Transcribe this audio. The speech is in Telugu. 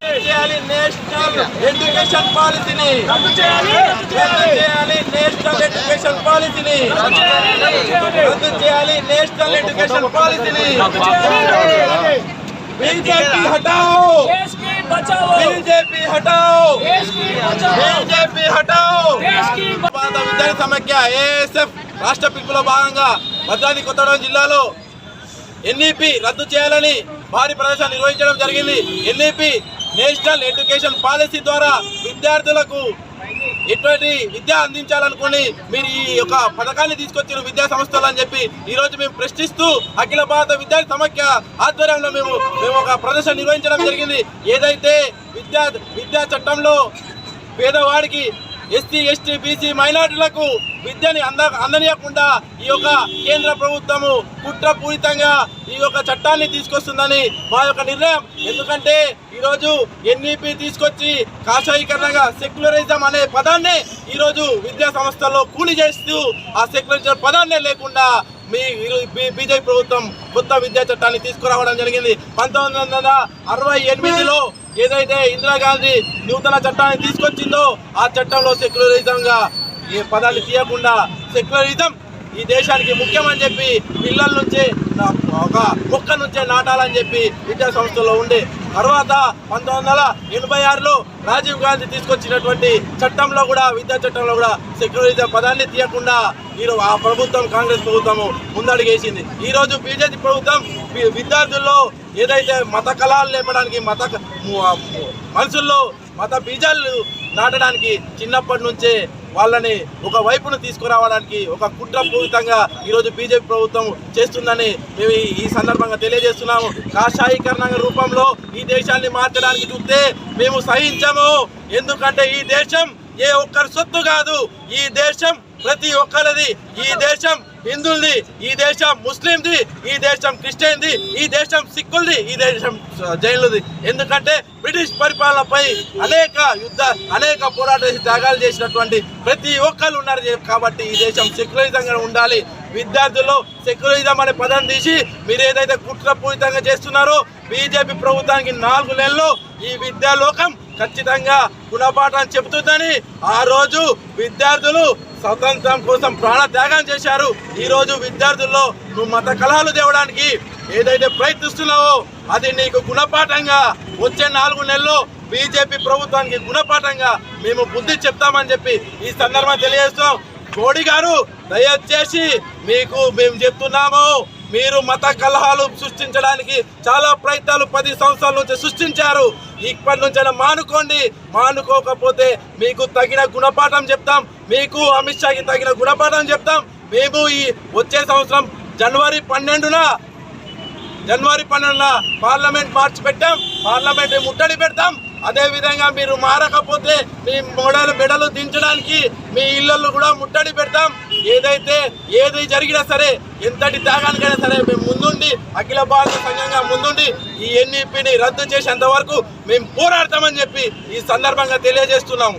నేషనల్ ఎడ్యుకేషన్ పాలసీని రద్దు చేయాలి. నేషనల్ ఎడ్యుకేషన్ పాలసీని రద్దు చేయాలి. నేషనల్ ఎడ్యుకేషన్ పాలసీని बीजेपी हटाओ, बीजेपी हटाओ, बीजेपी हटाओ. విద్యార్థి సమైక్య ఏఎస్ఎఫ్ రాష్ట్ర పిలుపులో భాగంగా భద్రాద్రి కొత్తగూడెం జిల్లాలో ఎన్ఈపీ రద్దు చేయాలని భారీ ప్రదర్శన నిర్వహించడం జరిగింది. ఎన్ఈపీ నేషనల్ ఎడ్యుకేషన్ పాలసీ ద్వారా విద్యార్థులకు ఎటువంటి విద్య అందించాలనుకుని మీరు ఈ యొక్క పథకాన్ని తీసుకొచ్చిన విద్యా సంస్థలు అని చెప్పి ఈరోజు మేము ప్రశ్నిస్తూ అఖిల భారత విద్యార్థి సమైక్య ఆధ్వర్యంలో మేము ఒక ప్రదర్శన నిర్వహించడం జరిగింది. ఏదైతే విద్యా చట్టంలో పేదవాడికి ఎస్సీ ఎస్టీ బీసీ మైనార్టీలకు విద్యని అందనీయకుండా ఈ యొక్క కేంద్ర ప్రభుత్వము కుట్రపూరితంగా ఈ యొక్క చట్టాన్ని తీసుకొస్తుందని మా యొక్క నిర్ణయం. ఎందుకంటే ఈరోజు ఎన్ఈపీ తీసుకొచ్చి కాషాయీకరణగా సెక్యులరిజం అనే పదాన్ని ఈరోజు విద్యా సంస్థల్లో కూలి చేస్తూ ఆ సెక్యులరిజం పదాన్నే లేకుండా బీజేపీ ప్రభుత్వం కొత్త విద్యా చట్టాన్ని తీసుకురావడం జరిగింది. 1968లో ఏదైతే ఇందిరాగాంధీ నూతన చట్టాన్ని తీసుకొచ్చిందో ఆ చట్టంలో సెక్యులరిజంగా ఈ పదాన్ని తీయకుండా సెక్యులరిజం ఈ దేశానికి ముఖ్యమని చెప్పి పిల్లల నుంచే ఒక మొక్క నుంచే నాటాలని చెప్పి విద్యా సంస్థలో ఉండే తర్వాత 1986లో రాజీవ్ గాంధీ తీసుకొచ్చినటువంటి చట్టంలో కూడా విద్యా చట్టంలో కూడా సెక్యులరిజం పదాన్ని తీయకుండా ఆ ప్రభుత్వం కాంగ్రెస్ ప్రభుత్వము ముందడుగేసింది. ఈరోజు బీజేపీ ప్రభుత్వం విద్యార్థుల్లో ఏదైతే మత కళాలు లేపడానికి మనసుల్లో మత బీజాలు నాటడానికి చిన్నప్పటి నుంచే వాళ్ళని ఒక వైపును తీసుకురావడానికి ఒక కుట్రపూరితంగా ఈరోజు బీజేపీ ప్రభుత్వం చేస్తుందని మేము ఈ సందర్భంగా తెలియజేస్తున్నాము. కాషాయీకరణ రూపంలో ఈ దేశాన్ని మార్చడానికి చూస్తే మేము సహించము. ఎందుకంటే ఈ దేశం ఏ ఒక్కరి సొత్తు కాదు. ఈ దేశం ప్రతి ఒక్కరిది. ఈ దేశం హిందువులది, ఈ దేశం ముస్లింది, ఈ దేశం క్రిస్టియన్ది, ఈ దేశం సిక్కులది, ఈ దేశం జైన్లది. ఎందుకంటే బ్రిటిష్ పరిపాలనపై అనేక పోరాట త్యాగాలు చేసినటువంటి ప్రతి ఒక్కరు ఉన్నారు కాబట్టి ఈ దేశం సెక్యులరిజంగా ఉండాలి. విద్యార్థుల్లో సెక్యులరిజం అనే పదం తీసి మీరు ఏదైతే కుట్రపూరితంగా చేస్తున్నారో బీజేపీ ప్రభుత్వానికి 4 నెలల్లో ఈ విద్యాలోకం ఖచ్చితంగా గుణపాఠం చెబుతుందని ఆ రోజు విద్యార్థులు స్వతంత్రం కోసం ప్రాణ త్యాగం చేశారు. ఈ రోజు విద్యార్థుల్లో నువ్వు మత కలహాలు తేవడానికి ఏదైతే ప్రయత్నిస్తున్నావో అది నీకు గుణపాఠంగా వచ్చే 4 నెలల్లో బీజేపీ ప్రభుత్వానికి గుణపాఠంగా మేము బుద్ధి చెప్తామని చెప్పి ఈ సందర్భంగా తెలియజేస్తాం. మోడీ గారు దయచేసి మేము చెప్తున్నాము, మీరు మత కలహాలు సృష్టించడానికి చాలా ప్రయత్నాలు 10 సంవత్సరాల నుంచి సృష్టించారు. ఇప్పటి నుంచైనా మానుకోండి. మానుకోకపోతే మీకు తగిన గుణపాఠం చెప్తాం. మీకు అమిత్ షాకి తగిన గుణపాఠం చెప్తాం. మేము ఈ వచ్చే సంవత్సరం జనవరి 12న పార్లమెంట్ మార్చి పెట్టాం. పార్లమెంట్ ముట్టడి పెడతాం. అదేవిధంగా మీరు మారకపోతే మీ మెడలు దించడానికి మీ ఇళ్లలో కూడా ముట్టడి పెడతాం. ఏది జరిగినా సరే, ఎంతటి త్యాగానికైనా సరే మేము ముందుండి అఖిల భారత సంఘంగా ముందుండి ఈ ఎన్ఈపీని రద్దు చేసేంత వరకు మేము పోరాడతామని చెప్పి ఈ సందర్భంగా తెలియజేస్తున్నాము.